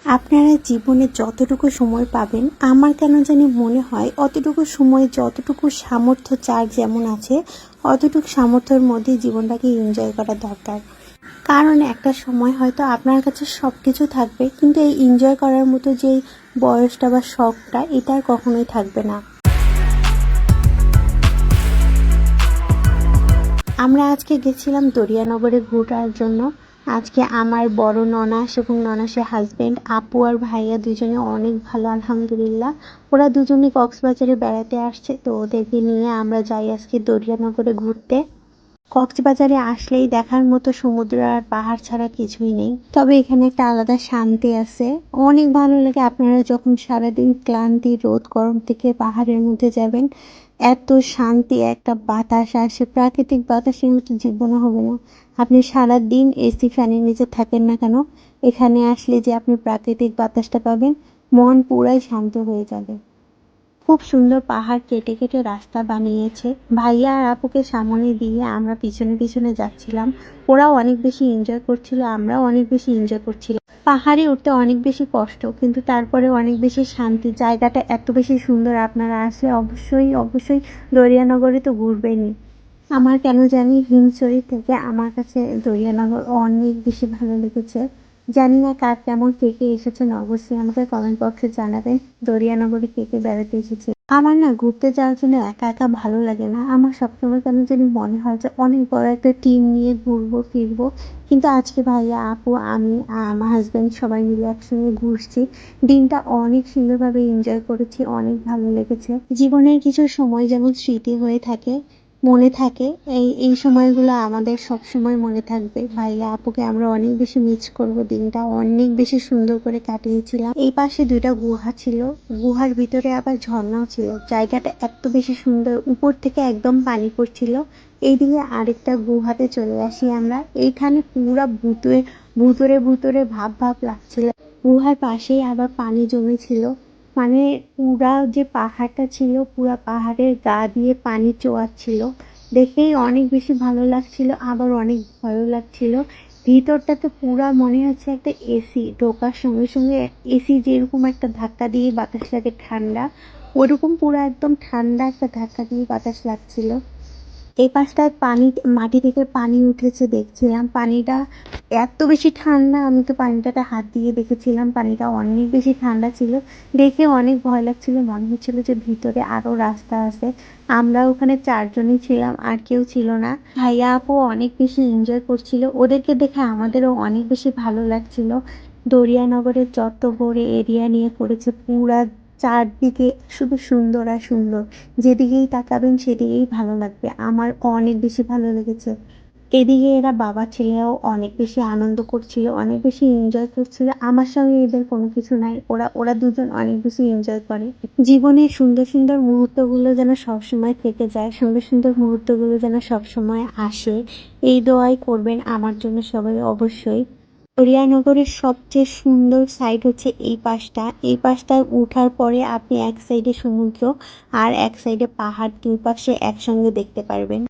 আপনারা জীবনে যতটুকু সময় পাবেন, আমার কেন জানি মনে হয় অতটুকু সময়ে যতটুকু সামর্থ্য যার যেমন আছে অতটুকু সামর্থ্যের মধ্যে জীবনটাকে এনজয় করা দরকার। কারণ একটা সময় হয়তো আপনার কাছে সব কিছু থাকবে, কিন্তু এই এনজয় করার মতো যেই বয়সটা বা শখটা এটা আর কখনোই থাকবে না। আমরা আজকে গেছিলাম দরিয়ানগরে ঘোরার জন্য। আজকে আমার বড় ননাস এবং ননাসের হাজবেন্ড, আপু আর ভাইয়া দুজনে অনেক ভালো, আলহামদুলিল্লাহ। ওরা দুজনে কক্সবাজারে বেড়াতে আসছে, তো ওদেরকে নিয়ে আমরা যাই আজকে দরিয়ানগরে ঘুরতে। কক্সবাজারে আসলেই দেখার মতো সমুদ্র আর পাহাড় ছাড়া কিছুই নেই, তবে এখানে একটা আলাদা শান্তি আছে। অনেক ভালো লাগে আপনারা যখন সারাদিন ক্লান্তি রোদ গরম থেকে পাহাড়ের মধ্যে যাবেন, এত শান্তি একটা বাতাস আসে, প্রাকৃতিক বাতাসের মতো জীবনও হবে না। আপনি সারাদিন এসি ফ্যানের নিচে থাকেন না কেন, এখানে আসলে যে আপনি প্রাকৃতিক বাতাসটা পাবেন, মন পুরাই শান্ত হয়ে যাবে। খুব সুন্দর পাহাড় কেটে কেটে রাস্তা বানিয়েছে। ভাইয়া আর আপুকে সামনে দিয়ে আমরা পিছনে পিছনে যাচ্ছিলাম। ওরাও অনেক বেশি এনজয় করছিল, আমরাও অনেক বেশি এনজয় করছিলাম। পাহাড়ে উঠতে অনেক বেশি কষ্ট, কিন্তু তারপরে অনেক বেশি শান্তি। জায়গাটা এত বেশি সুন্দর, আপনারা আসলে অবশ্যই অবশ্যই দরিয়ানগরে তো ঘুরবেনই। আমার কেন জানি হিমছড়ি থেকে আমার কাছে দরিয়ানগর অনেক বেশি ভালো লেগেছে। জানি না কার কেমন, কে কে এসেছেন অবশ্যই আমাকে কমেন্ট বক্সে জানাবেন। দরিয়ানগরে কে কে বেড়াতে এসেছে। আমার না ঘুরতে যাওয়ার জন্য একা একা ভালো লাগে না। আমার সবসময় কেন জানি মনে হয় যে অনেক বড় একটা টিম নিয়ে ঘুরবো ফিরবো, কিন্তু আজকে ভাইয়া আপু আমি আর আমার হাজব্যান্ড সবাই মিলে একসঙ্গে ঘুরছি। দিনটা অনেক সুন্দরভাবে এনজয় করেছি, অনেক ভালো লেগেছে। জীবনের কিছু সময় যেমন স্মৃতি হয়ে থাকে, মনে থাকে, এই সময়গুলো আমাদের সব সময় মনে থাকবে। ভাইয়া আপুকে আমরা অনেক বেশি মিস করব। দিনটা অনেক বেশি সুন্দর করে কাটিয়েছিলাম। এই পাশে দুইটা গুহা ছিল, গুহার ভিতরে আবার ঝর্ণাও ছিল। জায়গাটা এত বেশি সুন্দর, উপর থেকে একদম পানি পড়ছিল। এইদিকে আরেকটা গুহাতে চলে আসি আমরা। এইখানে পুরা ভূতের ভুতুরে ভুতুরে ভাব ভাব লাগছিল। গুহার পাশেই আবার পানি জমেছিল। মানে পুরা যে পাহাড়টা ছিল, পুরা পাহাড়ের গা দিয়ে পানি চোয়াচ্ছিল। দেখেই অনেক বেশি ভালো লাগছিল, আবার অনেক ভয়ও লাগছিল। ভিতরটাতে পুরা মনে হচ্ছে একটা এসি, ঢোকার সঙ্গে সঙ্গে এসি যেরকম একটা ধাক্কা দিয়ে বাতাস লাগে ঠান্ডা, ওরকম পুরো একদম ঠান্ডা একটা ধাক্কা দিয়ে বাতাস লাগছিল। এই পাশটায় পানি, মাটি থেকে পানি উঠেছে দেখছিলাম। পানিটা এত বেশি ঠান্ডা, আমি তো পানিটাতে হাত দিয়ে দেখেছিলাম, পানিটা অনেক বেশি ঠান্ডা ছিল। দেখে অনেক ভয় লাগছিল, মনে হচ্ছিল যে ভিতরে আরও রাস্তা আছে। আমরা ওখানে চারজনই ছিলাম, আর কেউ ছিল না। ভাইয়া আপু অনেক বেশি এনজয় করছিল, ওদেরকে দেখে আমাদেরও অনেক বেশি ভালো লাগছিল। দরিয়ানগরের যত বড় এরিয়া নিয়ে করেছে, পুরা চারদিকে শুধু সুন্দর আর সুন্দর। যেদিকেই তাকাবেন সেদিকেই ভালো লাগবে। আমার অনেক বেশি ভালো লেগেছে। এদিকে এরা বাবা ছেলেও অনেক বেশি আনন্দ করছিল, অনেক বেশি এনজয় করছিল। আমার সঙ্গে এদের কোনো কিছু নাই, ওরা ওরা দুজন অনেক বেশি এনজয় করে। জীবনের সুন্দর সুন্দর মুহূর্তগুলো যেন সবসময় থেকে যায়, সুন্দর সুন্দর মুহূর্তগুলো যেন সবসময় আসে, এই দোয়াই করবেন আমার জন্য সবাই অবশ্যই। দরিয়ানগরের সবচেয়ে সুন্দর সাইড হচ্ছে এই পাশটা। এই পাশটায় উঠার পরে আপনি এক সাইডে সমুদ্র আর এক সাইডে পাহাড়, দুই পাশে একসঙ্গে দেখতে পারবেন।